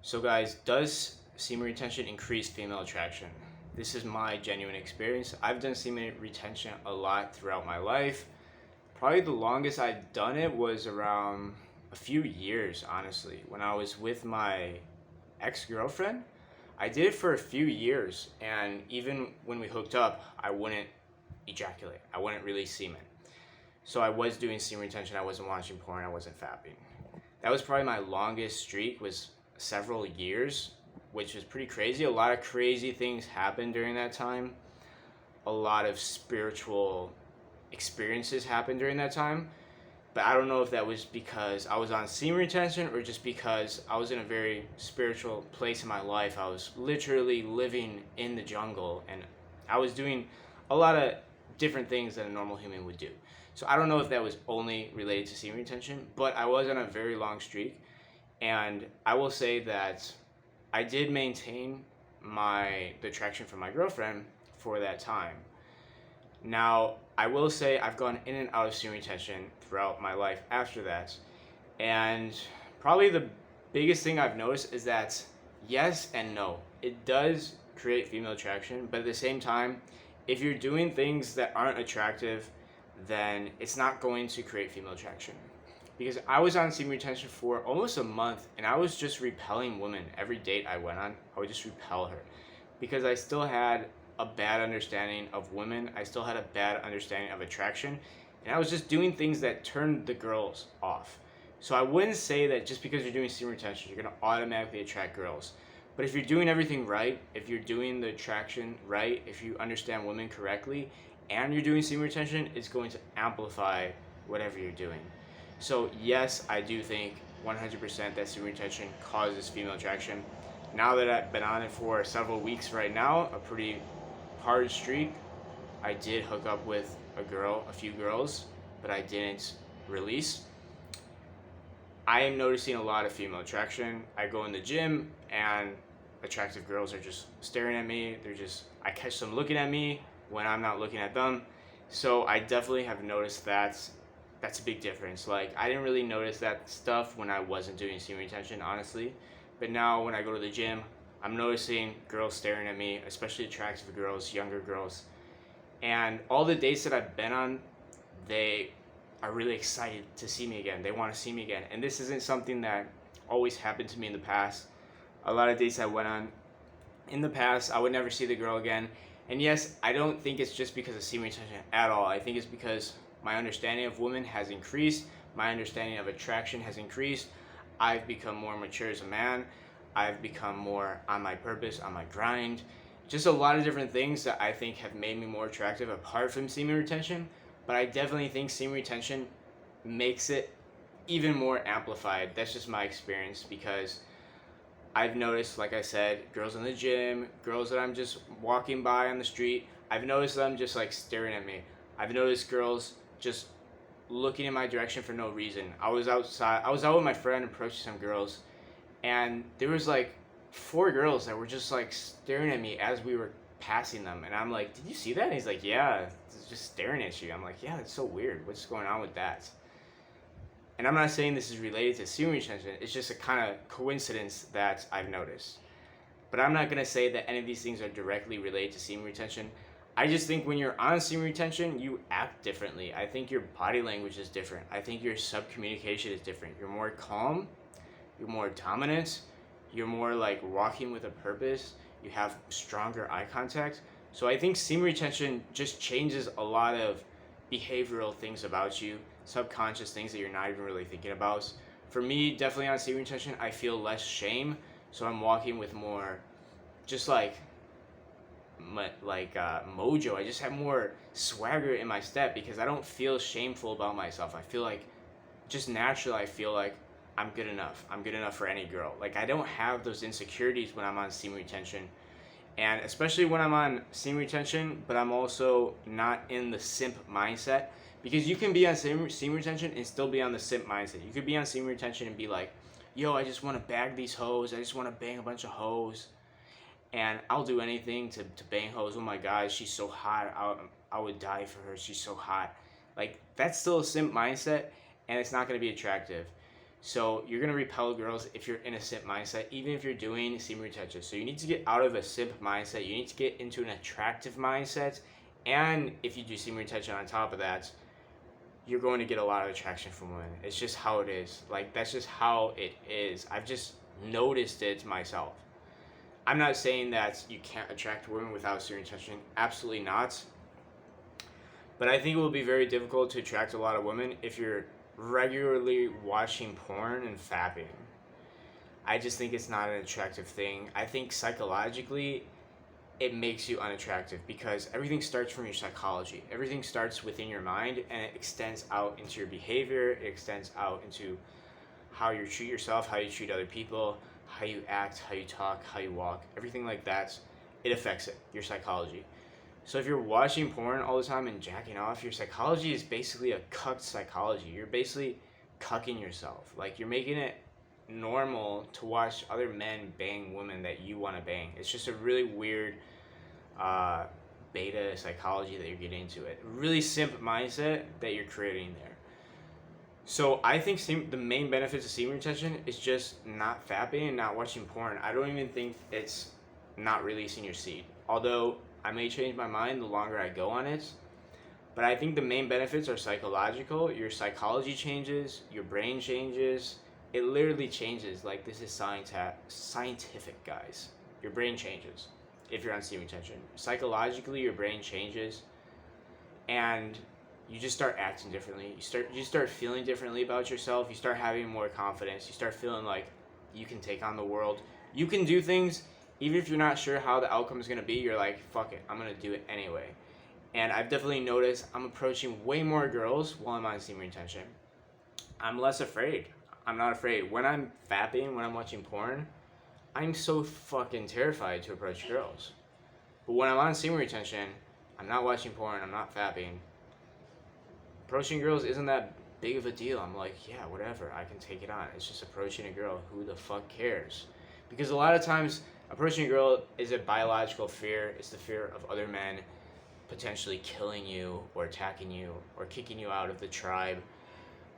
So guys, does semen retention increase female attraction? This is my genuine experience. I've done semen retention a lot throughout my life. Probably the longest I've done it was around a few years, honestly. When I was with my ex-girlfriend, I did it for a few years, and even when we hooked up, I wouldn't ejaculate. I wouldn't release semen. So I was doing semen retention. I wasn't watching porn. I wasn't fapping. That was probably my longest streak, was several years, which is pretty crazy. A lot of crazy things happened during that time. A lot of spiritual experiences happened during that time. But I don't know if that was because I was on semen retention or just because I was in a very spiritual place in my life. I was literally living in the jungle, and I was doing a lot of different things that a normal human would do. So I don't know if that was only related to semen retention, but I was on a very long streak. And I will say that I did maintain the attraction for my girlfriend for that time. Now, I will say I've gone in and out of semen retention throughout my life after that. And probably the biggest thing I've noticed is that yes and no. It does create female attraction, but at the same time, if you're doing things that aren't attractive, then it's not going to create female attraction. Because I was on semen retention for almost a month, and I was just repelling women. Every date I went on, I would just repel her. Because I still had a bad understanding of women. I still had a bad understanding of attraction. And I was just doing things that turned the girls off. So I wouldn't say that just because you're doing semen retention, you're going to automatically attract girls. But if you're doing everything right, if you're doing the attraction right, if you understand women correctly, and you're doing semen retention, it's going to amplify whatever you're doing. So yes, I do think 100% that semen retention causes female attraction. Now that I've been on it for several weeks right now, a pretty hard streak, I did hook up with a few girls, but I didn't release. I am noticing a lot of female attraction. I go in the gym and attractive girls are just staring at me. I catch them looking at me when I'm not looking at them. So I definitely have noticed that that's a big difference. Like, I didn't really notice that stuff when I wasn't doing semen retention, honestly. But now when I go to the gym, I'm noticing girls staring at me, especially attractive girls, younger girls. And all the dates that I've been on, they are really excited to see me again. They want to see me again. And this isn't something that always happened to me in the past. A lot of dates I went on in the past, I would never see the girl again. And yes, I don't think it's just because of semen retention at all. I think it's because my understanding of women has increased. My understanding of attraction has increased. I've become more mature as a man. I've become more on my purpose, on my grind. Just a lot of different things that I think have made me more attractive apart from semen retention. But I definitely think semen retention makes it even more amplified. That's just my experience, because I've noticed, like I said, girls in the gym, girls that I'm just walking by on the street, I've noticed them just like staring at me. I've noticed girls just looking in my direction for no reason. I was out with my friend approaching some girls, and there was like 4 girls that were just like staring at me as we were passing them. And I'm like, did you see that? And he's like, yeah, it's just staring at you. I'm like, yeah, it's so weird. What's going on with that? And I'm not saying this is related to semen retention. It's just a kind of coincidence that I've noticed. But I'm not going to say that any of these things are directly related to semen retention. I just think when you're on semen retention, you act differently. I think your body language is different. I think your sub-communication is different. You're more calm. You're more dominant. You're more like walking with a purpose. You have stronger eye contact. So I think semen retention just changes a lot of behavioral things about you, subconscious things that you're not even really thinking about. For me, definitely on semen retention, I feel less shame. So I'm walking with more, just like mojo. I just have more swagger in my step because I don't feel shameful about myself. I feel like, just naturally, I feel like I'm good enough. I'm good enough for any girl. Like, I don't have those insecurities when I'm on semen retention. And especially when I'm on semen retention, but I'm also not in the simp mindset. Because you can be on semen retention and still be on the simp mindset. You could be on semen retention and be like, yo, I just want to bag these hoes. I just want to bang a bunch of hoes. And I'll do anything to bang hoes. Oh my God, she's so hot. I would die for her. She's so hot. Like, that's still a simp mindset, and it's not going to be attractive. So you're gonna repel girls if you're in a simp mindset, even if you're doing semen retention. So you need to get out of a simp mindset. You need to get into an attractive mindset. And if you do semen retention on top of that, you're going to get a lot of attraction from women. It's just how it is. Like, that's just how it is. I've just noticed it myself. I'm not saying that you can't attract women without semen retention. Absolutely not. But I think it will be very difficult to attract a lot of women if you're regularly watching porn and fapping. I just think it's not an attractive thing. I think psychologically it makes you unattractive because everything starts from your psychology. Everything starts within your mind and it extends out into your behavior. It extends out into how you treat yourself, how you treat other people, how you act, how you talk, how you walk. Everything like that, it affects it, your psychology. So if you're watching porn all the time and jacking off, your psychology is basically a cucked psychology. You're basically cucking yourself. Like, you're making it normal to watch other men bang women that you want to bang. It's just a really weird beta psychology that you're getting into it. Really simp mindset that you're creating there. So I think the main benefits of semen retention is just not fapping and not watching porn. I don't even think it's not releasing your seed. Although I may change my mind the longer I go on it. But I think the main benefits are psychological. Your psychology changes, your brain changes. It literally changes. Like, this is scientific, guys. Your brain changes if you're on semen retention. Psychologically, your brain changes, and you just start acting differently. You start feeling differently about yourself. You start having more confidence. You start feeling like you can take on the world. You can do things even if you're not sure how the outcome is going to be. You're like, fuck it, I'm going to do it anyway. And I've definitely noticed I'm approaching way more girls while I'm on semen retention. I'm less afraid. I'm not afraid. When I'm fapping, when I'm watching porn, I'm so fucking terrified to approach girls. But when I'm on semen retention, I'm not watching porn, I'm not fapping. Approaching girls isn't that big of a deal. I'm like, yeah, whatever, I can take it on. It's just approaching a girl. Who the fuck cares? Because a lot of times, approaching a girl is a biological fear. It's the fear of other men potentially killing you or attacking you or kicking you out of the tribe.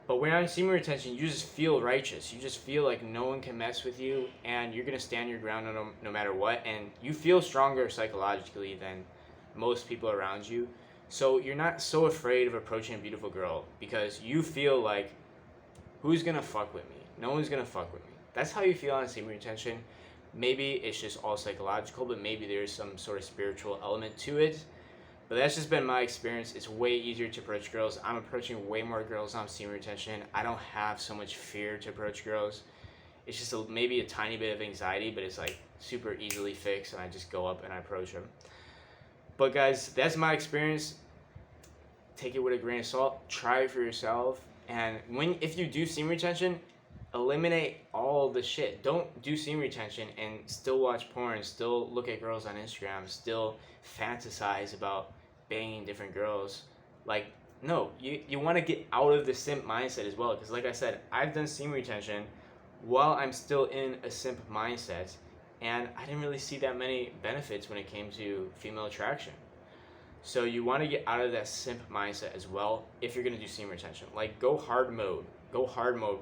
But when I'm semen retention, you just feel righteous. You just feel like no one can mess with you, and you're going to stand your ground no matter what. And you feel stronger psychologically than most people around you. So you're not so afraid of approaching a beautiful girl because you feel like, who's going to fuck with me? No one's going to fuck with me. That's how you feel on semen retention. Maybe it's just all psychological, but maybe there's some sort of spiritual element to it. But that's just been my experience. It's way easier to approach girls. I'm approaching way more girls on semen retention. I don't have so much fear to approach girls. It's just maybe a tiny bit of anxiety, but it's like super easily fixed, and I just go up and I approach them. But guys, that's my experience. Take it with a grain of salt. Try it for yourself. And if you do semen retention, eliminate all the shit. Don't do semen retention and still watch porn, still look at girls on Instagram, still fantasize about banging different girls. Like, no, you want to get out of the simp mindset as well, because like I said, I've done semen retention while I'm still in a simp mindset, and I didn't really see that many benefits when it came to female attraction. So you want to get out of that simp mindset as well if you're going to do semen retention. Like, go hard mode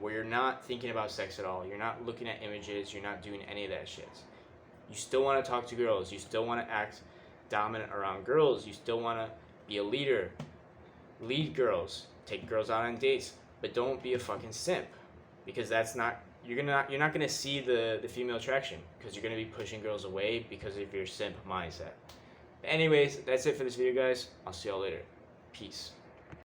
where you're not thinking about sex at all. You're not looking at images. You're not doing any of that shit. You still want to talk to girls. You still want to act dominant around girls. You still want to be a leader. Lead girls. Take girls out on dates. But don't be a fucking simp, because that's not, you're not gonna see the female attraction, because you're gonna be pushing girls away because of your simp mindset. Anyways, that's it for this video, guys. I'll see y'all later. Peace.